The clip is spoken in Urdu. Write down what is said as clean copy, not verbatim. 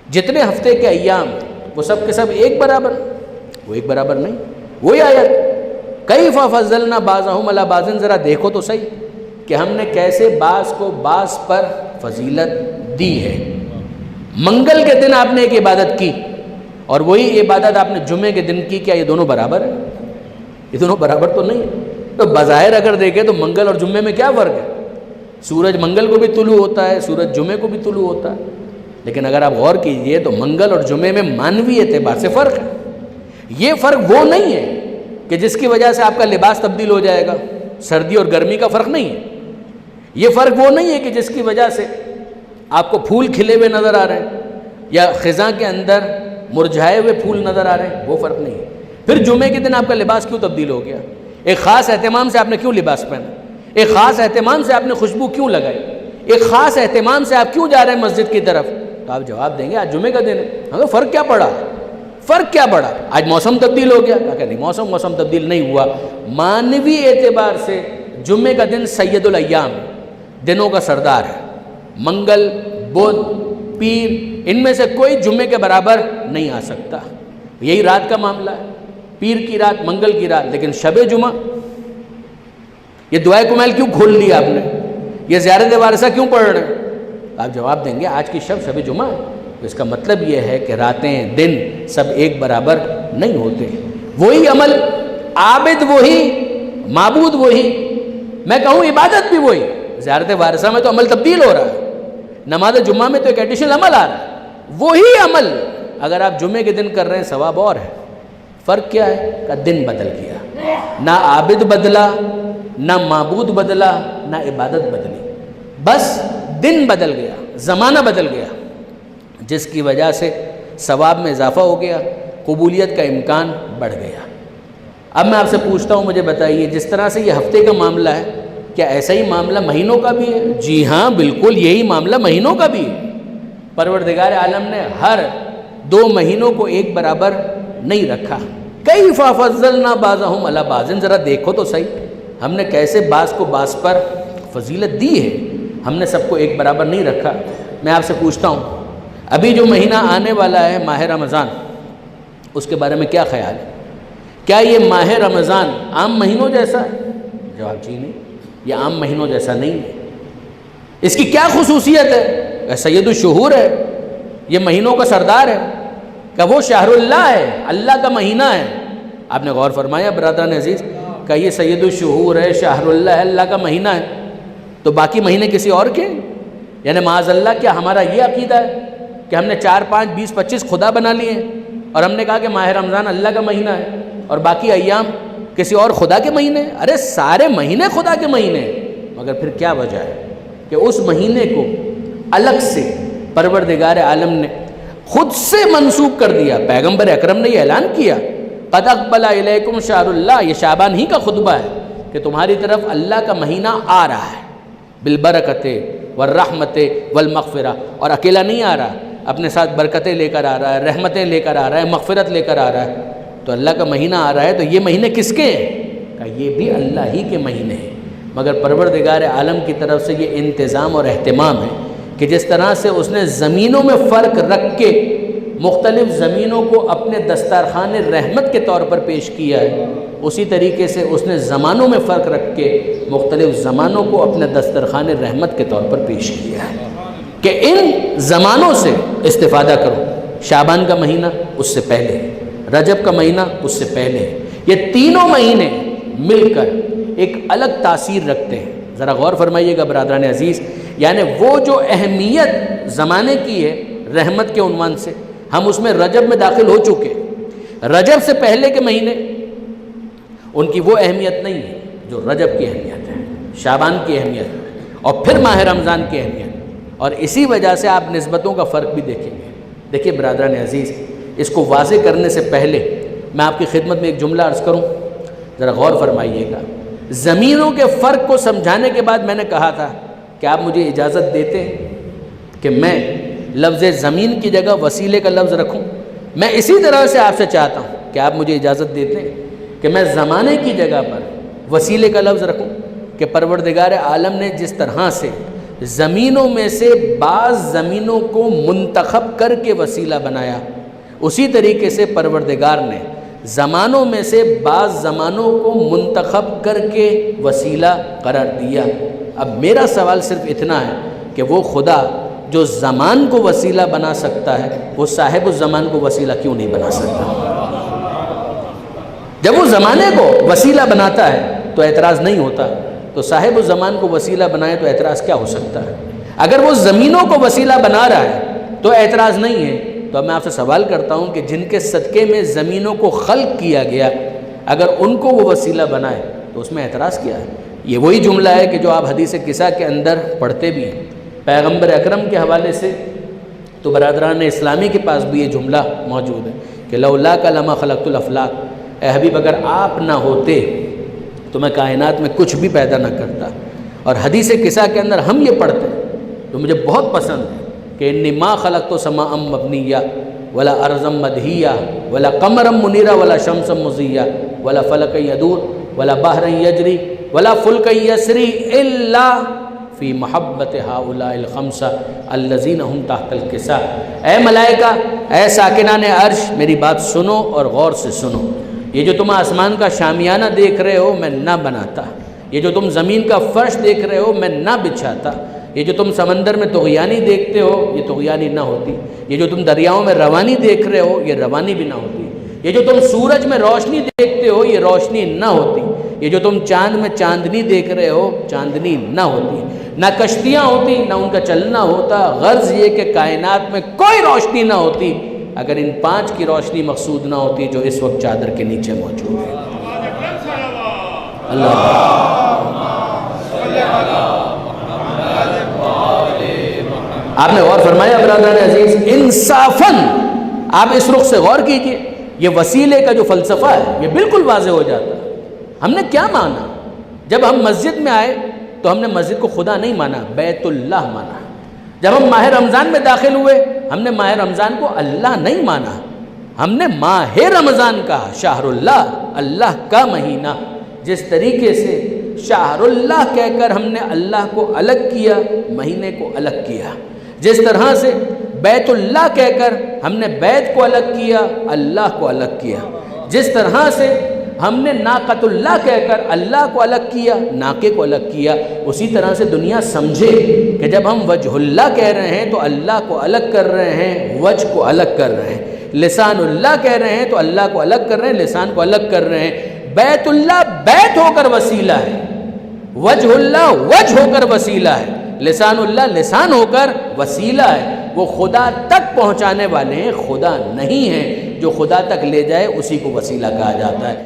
جتنے ہفتے کے ایام وہ سب کے سب ایک برابر، وہ ایک برابر نہیں۔ وہی آیت کیف فضلنا بعضهم علی بعض، ذرا دیکھو تو صحیح کہ ہم نے کیسے بعض کو بعض پر فضیلت دی ہے۔ منگل کے دن آپ نے ایک عبادت کی اور وہی عبادت آپ نے جمعے کے دن کی، کیا یہ دونوں برابر ہیں؟ یہ دونوں برابر تو نہیں۔ تو بظاہر اگر دیکھیں تو منگل اور جمعے میں کیا فرق ہے؟ سورج منگل کو بھی طلوع ہوتا ہے، سورج جمعے کو بھی طلوع ہوتا ہے، لیکن اگر آپ غور کیجئے تو منگل اور جمعے میں مانوی اعتبار سے فرق ہے۔ یہ فرق وہ نہیں ہے کہ جس کی وجہ سے آپ کا لباس تبدیل ہو جائے گا، سردی اور گرمی کا فرق نہیں ہے۔ یہ فرق وہ نہیں ہے کہ جس کی وجہ سے آپ کو پھول کھلے ہوئے نظر آ رہے ہیں یا خزاں کے اندر مرجھائے ہوئے پھول نظر آ رہے ہیں، وہ فرق نہیں ہے۔ پھر جمعے کے دن آپ کا لباس کیوں تبدیل ہو گیا؟ ایک خاص اہتمام سے آپ نے کیوں لباس پہنا؟ ایک خاص اہتمام سے آپ نے خوشبو کیوں لگائی؟ ایک خاص اہتمام سے آپ کیوں جا رہے ہیں مسجد کی طرف؟ تو آپ جواب دیں گے آج جمعے کا دن ہے۔ ہاں، فرق کیا پڑا؟ فرق کیا پڑا؟ آج موسم تبدیل ہو گیا؟ کہا نہیں، موسم تبدیل نہیں ہوا۔ مانوی اعتبار سے جمعے کا دن سید الایام، دنوں کا سردار ہے۔ منگل، بدھ، پیر، ان میں سے کوئی جمعے کے برابر نہیں آ سکتا۔ یہی رات کا معاملہ ہے، پیر کی رات، منگل کی رات، لیکن شب جمعہ یہ دعائے کمیل کیوں کھول لیا آپ نے؟ یہ زیارت وارثہ کیوں پڑھ رہے ہیں؟ آپ جواب دیں گے آج کی شب جمعہ ہے۔ تو اس کا مطلب یہ ہے کہ راتیں دن سب ایک برابر نہیں ہوتے۔ وہی عمل، عابد وہی، معبود وہی، میں کہوں عبادت بھی وہی۔ زیارت وارثہ میں تو عمل تبدیل ہو رہا ہے، نماز جمعہ میں تو ایک ایڈیشنل عمل آ رہا ہے۔ وہی عمل اگر آپ جمعے کے دن کر رہے ہیں ثواب اور ہے۔ فرق کیا ہے؟ کہ دن بدل گیا، نہ عابد بدلا، نہ معبود بدلا، نہ عبادت بدلی، بس دن بدل گیا، زمانہ بدل گیا، جس کی وجہ سے ثواب میں اضافہ ہو گیا، قبولیت کا امکان بڑھ گیا۔ اب میں آپ سے پوچھتا ہوں، مجھے بتائیے جس طرح سے یہ ہفتے کا معاملہ ہے، کیا ایسا ہی معاملہ مہینوں کا بھی ہے؟ جی ہاں، بالکل یہی معاملہ مہینوں کا بھی ہے۔ پروردگار عالم نے ہر 2 مہینوں کو ایک برابر نہیں رکھا۔ کیف فضلنا بعضهم علی بعض، ذرا دیکھو تو صحیح ہم نے کیسے بعض کو بعض پر فضیلت دی ہے، ہم نے سب کو ایک برابر نہیں رکھا۔ میں آپ سے پوچھتا ہوں، ابھی جو مہینہ آنے والا ہے ماہ رمضان، اس کے بارے میں کیا خیال ہے؟ کیا یہ ماہ رمضان عام مہینوں جیسا ہے؟ جواب جی نہیں، یہ عام مہینوں جیسا نہیں ہے۔ اس کی کیا خصوصیت ہے؟ سید الشہور ہے، یہ مہینوں کا سردار ہے، کہ وہ شہر اللہ ہے، اللہ کا مہینہ ہے۔ آپ نے غور فرمایا برادران عزیز، کہ یہ سید الشہور ہے، شہر اللہ ہے، اللہ کا مہینہ ہے، تو باقی مہینے کسی اور کے؟ یعنی معاذ اللہ کیا ہمارا یہ عقیدہ ہے کہ ہم نے 4، 5، 20، 25 خدا بنا لیے ہیں اور ہم نے کہا کہ ماہ رمضان اللہ کا مہینہ ہے اور باقی ایام کسی اور خدا کے مہینے ہیں؟ ارے سارے مہینے خدا کے مہینے ہیں، مگر پھر کیا وجہ ہے کہ اس مہینے کو الگ سے پروردگار عالم نے خود سے منسوب کر دیا؟ پیغمبر اکرم نے یہ اعلان کیا، قد اقبل الیکم شہر اللہ، یہ شعبان ہی کا خطبہ ہے کہ تمہاری طرف اللہ کا مہینہ آ رہا ہے، بالبرکت والرحمت والمغفرہ، اور اکیلا نہیں آ رہا، اپنے ساتھ برکتیں لے کر آ رہا ہے، رحمتیں لے کر آ رہا ہے، مغفرت لے کر آ رہا ہے۔ تو اللہ کا مہینہ آ رہا ہے تو یہ مہینے کس کے ہیں؟ کہ یہ بھی اللہ ہی کے مہینے ہیں، مگر پروردگار عالم کی طرف سے یہ انتظام اور اہتمام ہے کہ جس طرح سے اس نے زمینوں میں فرق رکھ کے مختلف زمینوں کو اپنے دسترخوان رحمت کے طور پر پیش کیا ہے، اسی طریقے سے اس نے زمانوں میں فرق رکھ کے مختلف زمانوں کو اپنے دسترخوان رحمت کے طور پر پیش کیا ہے کہ ان زمانوں سے استفادہ کرو۔ شعبان کا مہینہ اس سے پہلے ہے، رجب کا مہینہ اس سے پہلے ہے، یہ تینوں مہینے مل کر ایک الگ تاثیر رکھتے ہیں۔ ذرا غور فرمائیے گا برادران عزیز، یعنی وہ جو اہمیت زمانے کی ہے رحمت کے عنوان سے، ہم اس میں رجب میں داخل ہو چکے۔ رجب سے پہلے کے مہینے ان کی وہ اہمیت نہیں ہے جو رجب کی اہمیت ہے، شعبان کی اہمیت اور پھر ماہ رمضان کی اہمیت، اور اسی وجہ سے آپ نسبتوں کا فرق بھی دیکھیں گے۔ دیکھیے برادران عزیز، اس کو واضح کرنے سے پہلے میں آپ کی خدمت میں ایک جملہ عرض کروں، ذرا غور فرمائیے گا۔ زمینوں کے فرق کو سمجھانے کے بعد میں نے کہا تھا کہ آپ مجھے اجازت دیتے ہیں کہ میں لفظ زمین کی جگہ وسیلے کا لفظ رکھوں۔ میں اسی طرح سے آپ سے چاہتا ہوں کہ آپ مجھے اجازت دیتے ہیں کہ میں زمانے کی جگہ پر وسیلے کا لفظ رکھوں، کہ پروردگار عالم نے جس طرح سے زمینوں میں سے بعض زمینوں کو منتخب کر کے وسیلہ بنایا، اسی طریقے سے پروردگار نے زمانوں میں سے بعض زمانوں کو منتخب کر کے وسیلہ قرار دیا۔ اب میرا سوال صرف اتنا ہے کہ وہ خدا جو زمان کو وسیلہ بنا سکتا ہے، وہ صاحب الزمان کو وسیلہ کیوں نہیں بنا سکتا؟ جب وہ زمانے کو وسیلہ بناتا ہے تو اعتراض نہیں ہوتا، تو صاحب الزمان کو وسیلہ بنائے تو اعتراض کیا ہو سکتا ہے؟ اگر وہ زمینوں کو وسیلہ بنا رہا ہے تو اعتراض نہیں ہے، تو اب میں آپ سے سوال کرتا ہوں کہ جن کے صدقے میں زمینوں کو خلق کیا گیا، اگر ان کو وہ وسیلہ بنائے تو اس میں اعتراض کیا ہے؟ یہ وہی جملہ ہے کہ جو آپ حدیث کسا کے اندر پڑھتے بھی ہیں پیغمبر اکرم کے حوالے سے، تو برادران اسلامی کے پاس بھی یہ جملہ موجود ہے کہ لولاک لما خلقت الافلاک، اے حبیب اگر آپ نہ ہوتے تو میں کائنات میں کچھ بھی پیدا نہ کرتا۔ اور حدیث کسا کے اندر ہم یہ پڑھتے ہیں جو مجھے بہت پسند ہے کہ انی ما خلقت سماء مبنیہ ولا ارضا مدحیہ ولا قمرا منیرا ولا شمسا مضیہ ولا فلکا یدور ولا بحرا یجری ولا فلکا یسری الا فی محبت ہؤلاء الخمسہ الذین ہم تحت الکسا۔ اے ملائکہ، اے ساکنان عرش، میری بات سنو اور غور سے سنو۔ یہ جو تم آسمان کا شامیانہ دیکھ رہے ہو میں نہ بناتا، یہ جو تم زمین کا فرش دیکھ رہے ہو میں نہ بچھاتا، یہ جو تم سمندر میں طغیانی دیکھتے ہو یہ طغیانی نہ ہوتی، یہ جو تم دریاؤں میں روانی دیکھ رہے ہو یہ روانی بھی نہ ہوتی، یہ جو تم سورج میں روشنی دیکھتے ہو یہ روشنی نہ ہوتی، یہ جو تم چاند میں چاندنی دیکھ رہے ہو چاندنی نہ ہوتی، نہ کشتیاں ہوتی نہ ان کا چلنا ہوتا، غرض یہ کہ کائنات میں کوئی روشنی نہ ہوتی اگر ان 5 کی روشنی مقصود نہ ہوتی جو اس وقت چادر کے نیچے موجود ہے۔ آپ نے غور فرمایا برادران عزیز، انصافاً آپ اس رخ سے غور کیجئے، یہ وسیلے کا جو فلسفہ ہے یہ بالکل واضح ہو جاتا ہے۔ ہم نے کیا مانا؟ جب ہم مسجد میں آئے تو ہم نے مسجد کو خدا نہیں مانا، بیت اللہ مانا۔ جب ہم ماہ رمضان میں داخل ہوئے ہم نے ماہ رمضان کو اللہ نہیں مانا، ہم نے ماہ رمضان کہا، شہر اللہ، اللہ کا مہینہ۔ جس طریقے سے شہر اللہ کہہ کر ہم نے اللہ کو الگ کیا، مہینے کو الگ کیا، جس طرح سے بیت اللہ کہہ کر ہم نے بیت کو الگ کیا، اللہ کو الگ کیا، جس طرح سے ہم نے ناقۃ اللہ کہہ کر اللہ کو الگ کیا، ناقے کو الگ کیا، اسی طرح سے دنیا سمجھے کہ جب ہم وجہ اللہ کہہ رہے ہیں تو اللہ کو الگ کر رہے ہیں، وجہ کو الگ کر رہے ہیں، لسان اللہ کہہ رہے ہیں تو اللہ کو الگ کر رہے ہیں، لسان کو الگ کر رہے ہیں۔ بیت اللہ بیت ہو کر وسیلہ ہے، وجہ اللہ وجہ ہو کر وسیلہ ہے، لسان اللہ لسان ہو کر وسیلہ ہے۔ وہ خدا تک پہنچانے والے ہیں، خدا نہیں ہیں۔ جو خدا تک لے جائے اسی کو وسیلہ کہا جاتا ہے۔